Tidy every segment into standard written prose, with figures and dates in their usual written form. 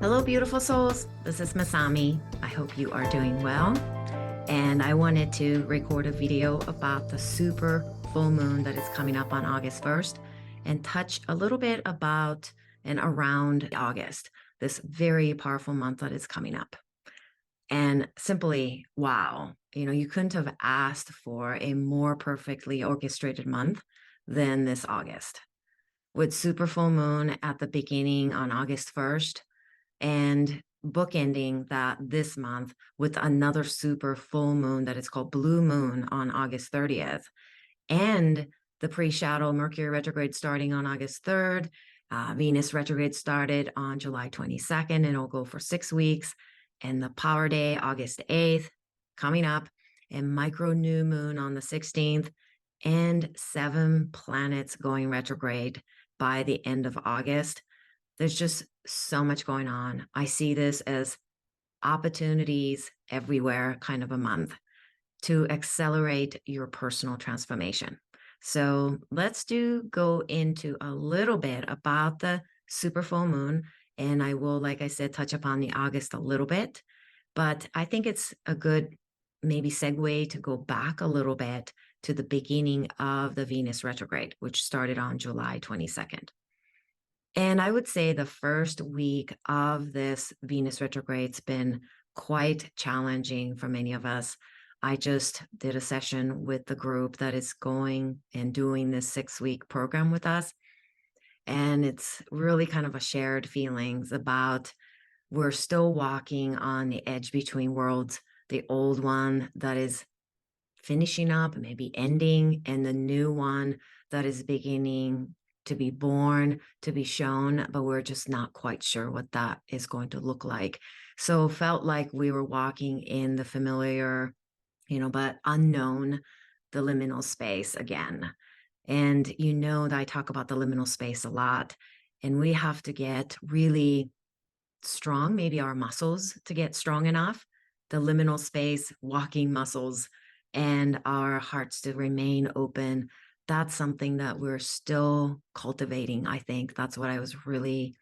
Hello, beautiful souls. This is Masami. I hope you are doing well. And I wanted to record a video about the super full moon that is coming up on August 1st and touch a little bit about and around August, this very powerful month that is coming up. And simply, wow, you couldn't have asked for a more perfectly orchestrated month than this August. With super full moon at the beginning on August 1st, and bookending that this month with another super full moon that is called blue moon on August 30th, and the pre-shadow Mercury retrograde starting on August 3rd. Venus retrograde started on July 22nd and it'll go for 6 weeks. And the power day, August 8th, coming up, and micro new moon on the 16th, and 7 planets going retrograde by the end of August. There's just so much going on. I see this as opportunities everywhere kind of a month to accelerate your personal transformation. So let's go into a little bit about the super full moon. And I will, like I said, touch upon the August a little bit. But I think it's a good maybe segue to go back a little bit to the beginning of the Venus retrograde, which started on July 22nd. And I would say the first week of this Venus retrograde's been quite challenging for many of us. I just did a session with the group that is going and doing this 6-week program with us. And it's really kind of a shared feelings about we're still walking on the edge between worlds, the old one that is finishing up, maybe ending, and the new one that is beginning to be born, to be shown, but we're just not quite sure what that is going to look like. So felt like we were walking in the familiar, but unknown, the liminal space again. And that I talk about the liminal space a lot, and we have to get really strong, maybe our muscles to get strong enough, the liminal space, walking muscles, and our hearts to remain open. That's something that we're still cultivating. I think that's what I was really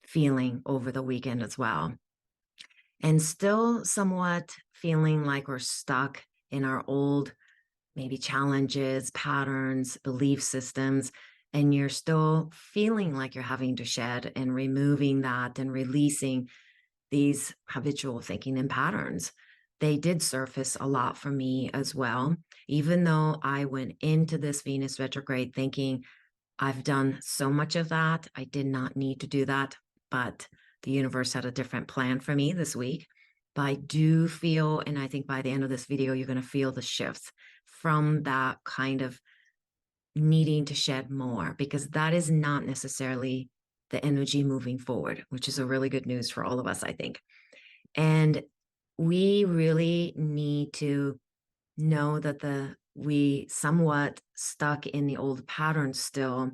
feeling over the weekend as well. And still somewhat feeling like we're stuck in our old, maybe challenges, patterns, belief systems, and you're still feeling like you're having to shed and removing that and releasing these habitual thinking and patterns. They did surface a lot for me as well, even though I went into this Venus retrograde thinking I've done so much of that. I did not need to do that, but the universe had a different plan for me this week. But I do feel, and I think by the end of this video, you're going to feel the shifts from that kind of needing to shed more, because that is not necessarily the energy moving forward, which is a really good news for all of us, I think. And we really need to know that we somewhat stuck in the old patterns still.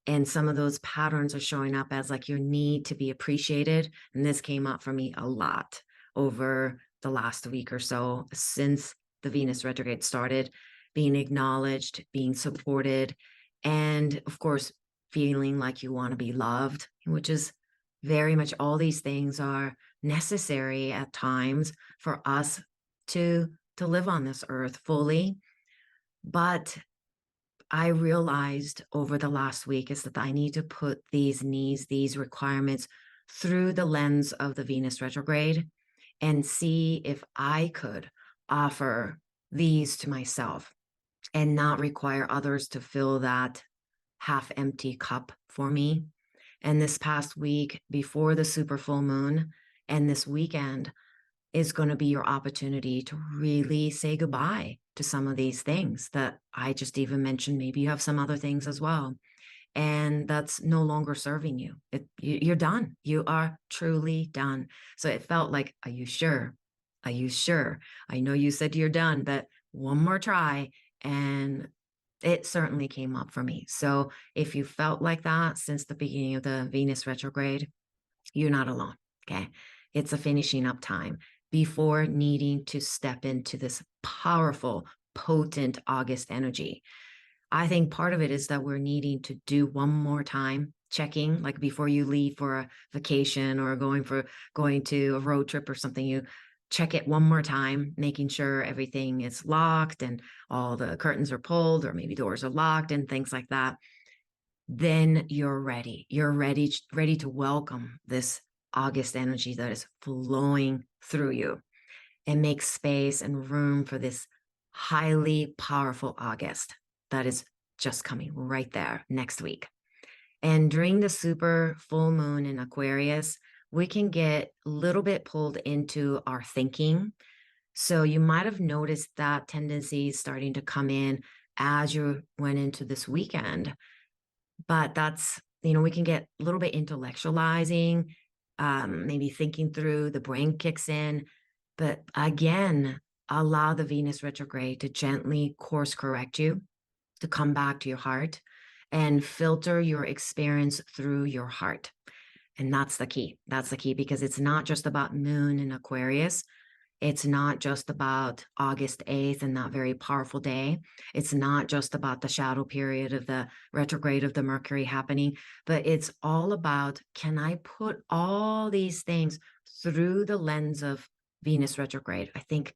And some of those patterns are showing up as like your need to be appreciated. And this came up for me a lot over the last week or so since the Venus retrograde started, being acknowledged, being supported, and of course, feeling like you want to be loved, which is very much all these things are necessary at times for us to live on this earth fully. But I realized over the last week is that I need to put these needs, these requirements through the lens of the Venus retrograde and see if I could offer these to myself and not require others to fill that half empty cup for me. And this past week before the super full moon and this weekend is going to be your opportunity to really say goodbye to some of these things that I just even mentioned. Maybe you have some other things as well, and that's no longer serving you. You're done. You are truly done. So it felt like, are you sure? Are you sure? I know you said you're done, but one more try. And it certainly came up for me. So if you felt like that since the beginning of the Venus retrograde, you're not alone. Okay. It's a finishing up time before needing to step into this powerful, potent August energy. I think part of it is that we're needing to do one more time checking, like before you leave for a vacation or going to a road trip or something, you check it one more time, making sure everything is locked and all the curtains are pulled, or maybe doors are locked and things like that. Then you're ready. You're ready to welcome this August energy that is flowing through you, and make space and room for this highly powerful August that is just coming right there next week. And during the super full moon in Aquarius, we can get a little bit pulled into our thinking. So you might have noticed that tendency starting to come in as you went into this weekend. But that's, we can get a little bit intellectualizing, maybe thinking through, the brain kicks in. But again, allow the Venus retrograde to gently course correct you, to come back to your heart and filter your experience through your heart. And that's the key. That's the key, because it's not just about moon in Aquarius. It's not just about August 8th and that very powerful day. It's not just about the shadow period of the retrograde of the Mercury happening, but it's all about, can I put all these things through the lens of Venus retrograde? I think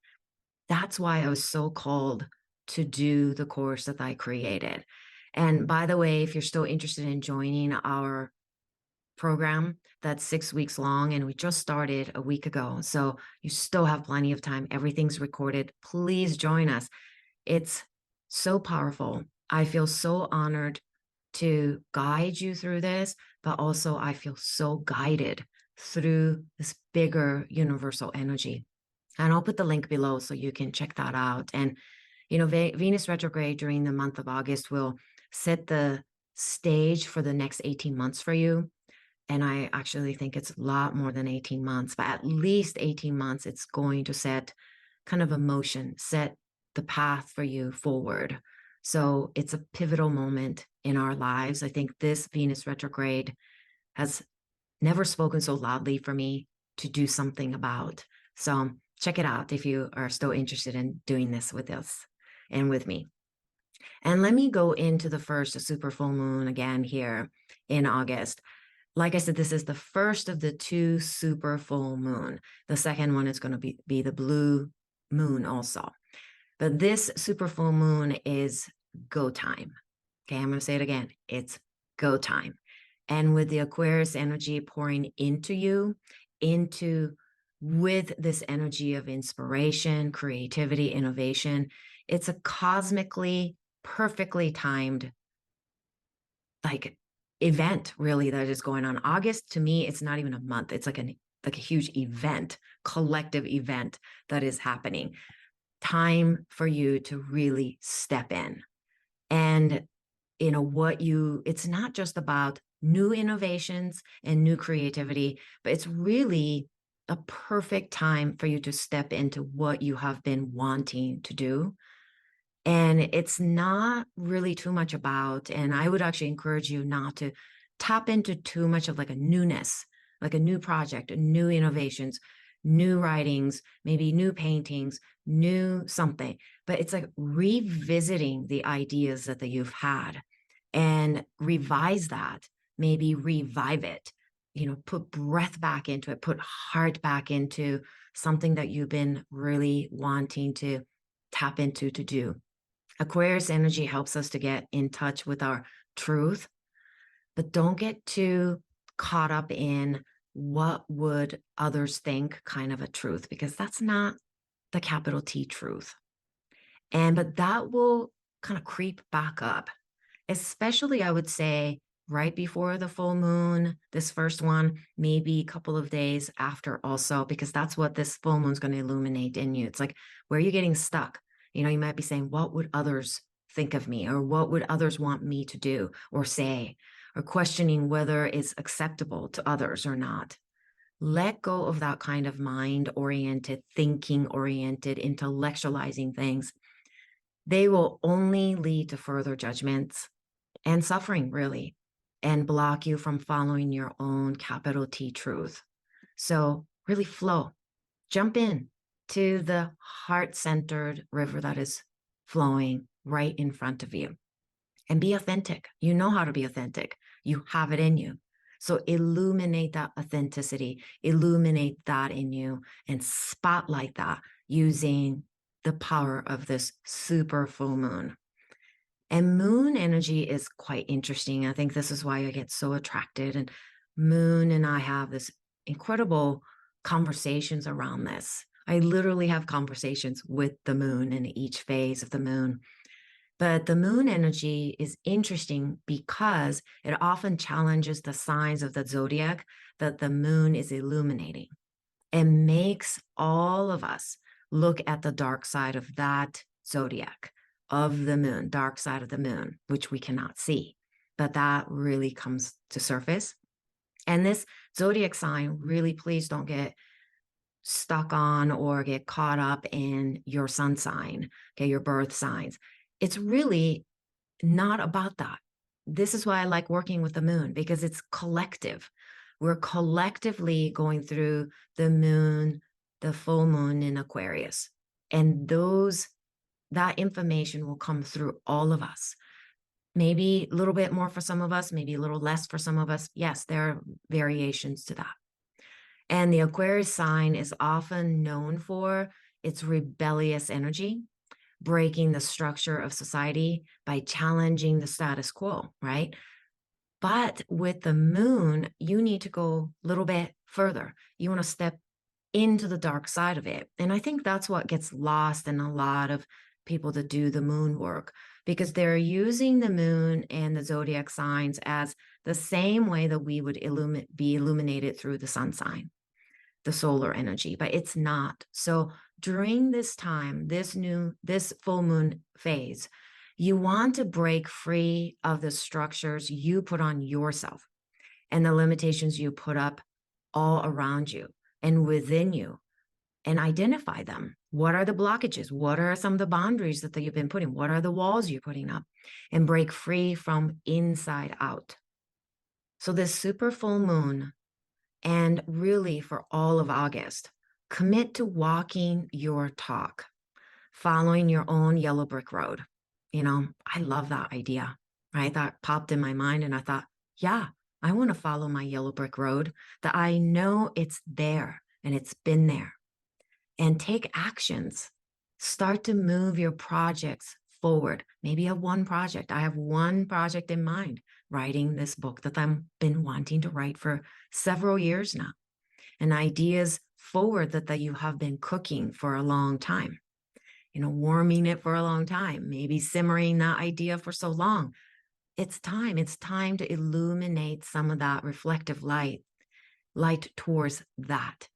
that's why I was so called to do the course that I created. And by the way, if you're still interested in joining our program, that's 6 weeks long, and we just started a week ago, so you still have plenty of time. Everything's recorded. Please join us. It's so powerful. I feel so honored to guide you through this, but also I feel so guided through this bigger universal energy. And I'll put the link below so you can check that out. And Venus retrograde during the month of August will set the stage for the next 18 months for you. And I actually think it's a lot more than 18 months, but at least 18 months, it's going to set kind of a motion, set the path for you forward. So it's a pivotal moment in our lives. I think this Venus retrograde has never spoken so loudly for me to do something about. So check it out if you are still interested in doing this with us and with me. And let me go into the first super full moon again here in August. Like I said, this is the first of the two super full moon. The second one is going to be the blue moon also. But this super full moon is go time. Okay, I'm going to say it again. It's go time. And with the Aquarius energy pouring into you, with this energy of inspiration, creativity, innovation, it's a cosmically, perfectly timed, like, event really that is going on. August, to me, it's not even a month. It's like a huge event, collective event that is happening. Time for you to really step in. And it's not just about new innovations and new creativity, but it's really a perfect time for you to step into what you have been wanting to do. And it's not really too much about, and I would actually encourage you not to tap into too much of like a newness, like a new project, new innovations, new writings, maybe new paintings, new something. But it's like revisiting the ideas that you've had and revise that, maybe revive it, put breath back into it, put heart back into something that you've been really wanting to tap into to do. Aquarius energy helps us to get in touch with our truth, but don't get too caught up in what would others think kind of a truth, because that's not the capital T truth. But that will kind of creep back up, especially I would say right before the full moon, this first one, maybe a couple of days after also, because that's what this full moon is going to illuminate in you. It's like, where are you getting stuck? You might be saying, what would others think of me? Or what would others want me to do or say? Or questioning whether it's acceptable to others or not. Let go of that kind of mind-oriented, thinking-oriented, intellectualizing things. They will only lead to further judgments and suffering, really, and block you from following your own capital T truth. So really flow, jump in to the heart-centered river that is flowing right in front of you, and be authentic. You know how to be authentic. You have it in you. So illuminate that authenticity, illuminate that in you, and spotlight that using the power of this super full moon. And moon energy is quite interesting. I think this is why I get so attracted. And Moon and I have this incredible conversations around this. I literally have conversations with the moon in each phase of the moon. But the moon energy is interesting because it often challenges the signs of the zodiac that the moon is illuminating and makes all of us look at the dark side of that zodiac, of the moon, dark side of the moon, which we cannot see. But that really comes to surface. And this zodiac sign, really, please don't get stuck on or get caught up in your sun sign, okay, your birth signs. It's really not about that. This is why I like working with the moon, because it's collective. We're collectively going through the moon, the full moon in Aquarius. And that information will come through all of us. Maybe a little bit more for some of us, maybe a little less for some of us. Yes, there are variations to that. And the Aquarius sign is often known for its rebellious energy, breaking the structure of society by challenging the status quo, right? But with the moon, you need to go a little bit further. You want to step into the dark side of it. And I think that's what gets lost in a lot of people that do the moon work, because they're using the moon and the zodiac signs as the same way that we would be illuminated through the sun sign, the solar energy, but it's not. So during this time, this full moon phase, you want to break free of the structures you put on yourself and the limitations you put up all around you and within you, and identify them. What are the blockages? What are some of the boundaries that you've been putting? What are the walls you're putting up? And break free from inside out. So this super full moon, and really for all of August, commit to walking your talk, following your own yellow brick road. I love that idea, right? That popped in my mind and I thought, yeah, I want to follow my yellow brick road, that I know it's there and it's been there. And take actions. Start to move your projects forward. Maybe you have one project. I have one project in mind, writing this book that I've been wanting to write for several years now. And ideas forward that you have been cooking for a long time, warming it for a long time, maybe simmering that idea for so long. It's time to illuminate some of that reflective light towards that.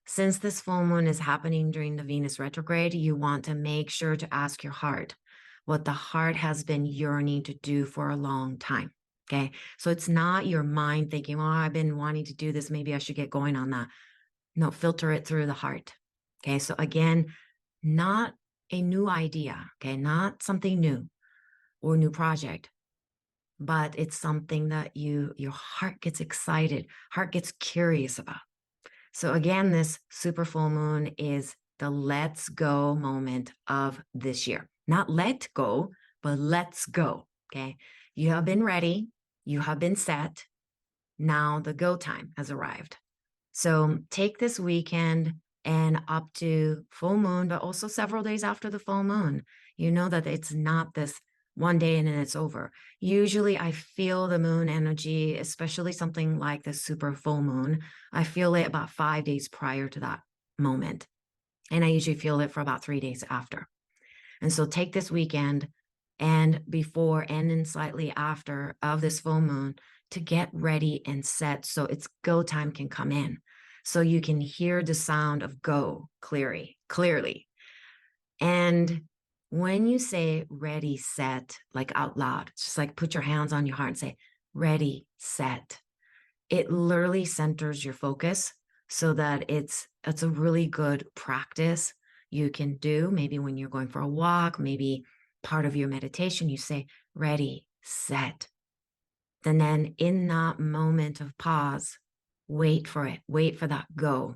Since this full moon is happening during the Venus retrograde, you want to make sure to ask your heart what the heart has been yearning to do for a long time. Okay. So it's not your mind thinking, well, I've been wanting to do this. Maybe I should get going on that. No, filter it through the heart. Okay. So again, not a new idea. Okay. Not something new or new project, but it's something that your heart gets excited, heart gets curious about. So again, this super full moon is the let's go moment of this year. Not let go, but let's go, okay? You have been ready. You have been set. Now the go time has arrived. So take this weekend and up to full moon, but also several days after the full moon. You know that it's not this one day and then it's over. Usually I feel the moon energy, especially something like the super full moon. I feel it about 5 days prior to that moment. And I usually feel it for about 3 days after. And so take this weekend and before and then slightly after of this full moon to get ready and set so its go time can come in. So you can hear the sound of go clearly. And when you say ready, set, like out loud, it's just like put your hands on your heart and say, ready, set. It literally centers your focus so that it's a really good practice you can do. Maybe when you're going for a walk, maybe part of your meditation, you say, ready, set. And then in that moment of pause, wait for it, wait for that go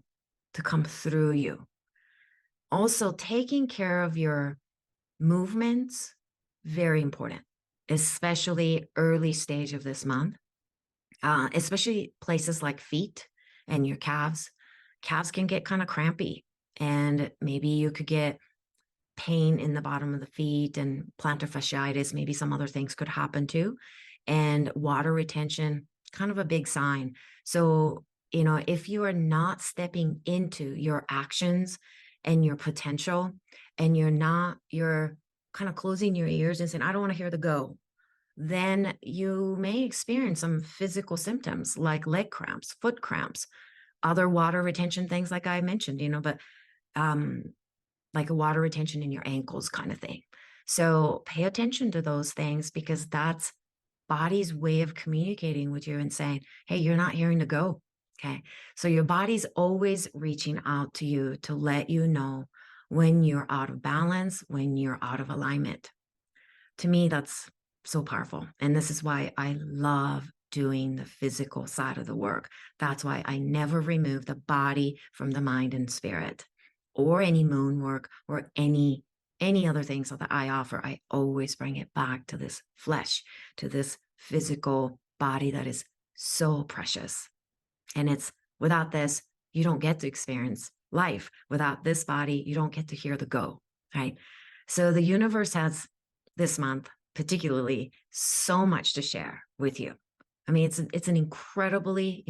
to come through you. Also, taking care of your movements, very important, especially early stage of this month. especially places like feet and your calves. Calves can get kind of crampy, and maybe you could get pain in the bottom of the feet and plantar fasciitis. Maybe some other things could happen too. And water retention, kind of a big sign. So, if you are not stepping into your actions and your potential, and you're kind of closing your ears and saying, I don't want to hear the go, then you may experience some physical symptoms like leg cramps, foot cramps, other water retention things like I mentioned, but um, like a water retention in your ankles kind of thing. So pay attention to those things, because that's body's way of communicating with you and saying, hey, you're not hearing the go. Okay. So your body's always reaching out to you to let you know when you're out of balance, when you're out of alignment. To me, that's so powerful. And this is why I love doing the physical side of the work. That's why I never remove the body from the mind and spirit, or any moon work, or any other things that I offer. I always bring it back to this flesh, to this physical body that is so precious. And it's without this, you don't get to experience life. Without this body, you don't get to hear the go, right? So the universe has this month, particularly, so much to share with you. I mean, it's an incredibly,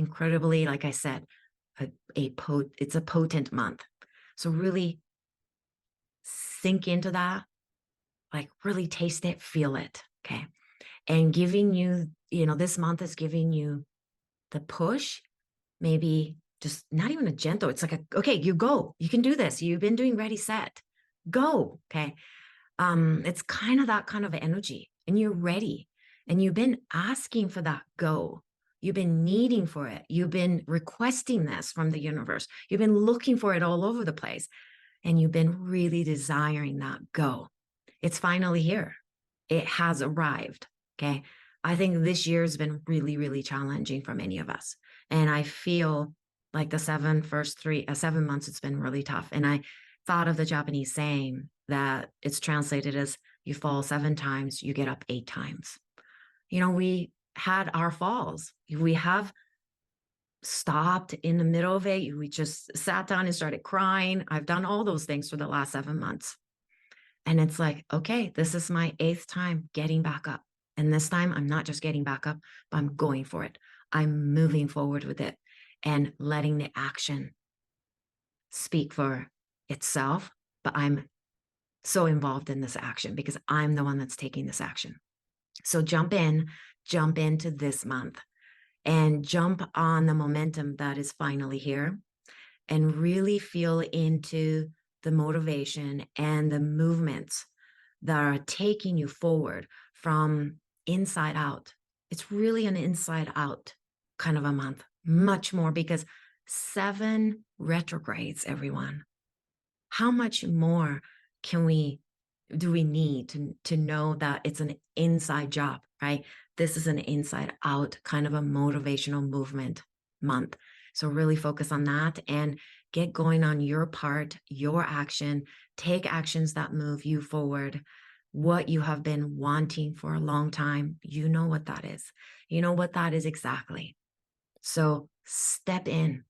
like I said, it's a potent month. So really sink into that, like really taste it, feel it, okay? And giving you, this month is giving you the push, maybe just not even a gentle, it's like, okay, you go, you can do this. You've been doing ready, set, go, okay? It's kind of that kind of energy, and you're ready, and you've been asking for that go. You've been needing for it. You've been requesting this from the universe. You've been looking for it all over the place, and you've been really desiring that go. It's finally here. It has arrived. Okay. I think this year has been really, really challenging for many of us. And I feel like the 7 months, it's been really tough. And I thought of the Japanese saying that it's translated as, you fall 7 times, you get up 8 times. We had our falls. We have stopped in the middle of it. We just sat down and started crying. I've done all those things for the last 7 months. And it's like, okay, this is my 8th time getting back up. And this time I'm not just getting back up, but I'm going for it. I'm moving forward with it and letting the action speak for itself. But I'm so involved in this action because I'm the one that's taking this action. So jump into this month and jump on the momentum that is finally here, and really feel into the motivation and the movements that are taking you forward from inside out. It's really an inside out kind of a month, much more, because 7 retrogrades, everyone. How much more do we need to know that it's an inside job, right? This is an inside out kind of a motivational movement month. So really focus on that and get going on your part, your action. Take actions that move you forward. What you have been wanting for a long time, you know what that is. You know what that is exactly. So step in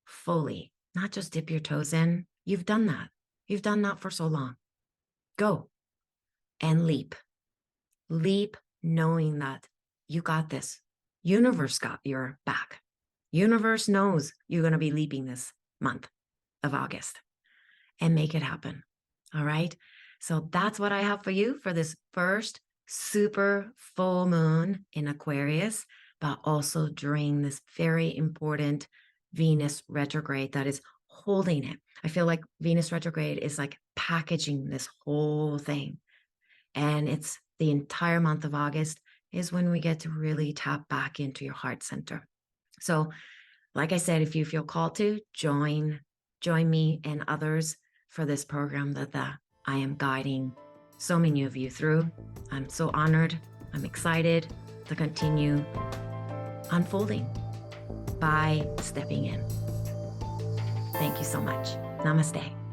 fully, not just dip your toes in. You've done that. You've done that for so long. Go and leap. Leap knowing that you got this. Universe got your back. Universe knows you're going to be leaping this month of August, and make it happen. All right. So that's what I have for you for this first super full moon in Aquarius, but also during this very important Venus retrograde that is holding it. I feel like Venus retrograde is like packaging this whole thing. And it's the entire month of August is when we get to really tap back into your heart center. So like I said, if you feel called to join me and others for this program that I am guiding so many of you through. I'm so honored. I'm excited to continue unfolding by stepping in. Thank you so much. Namaste.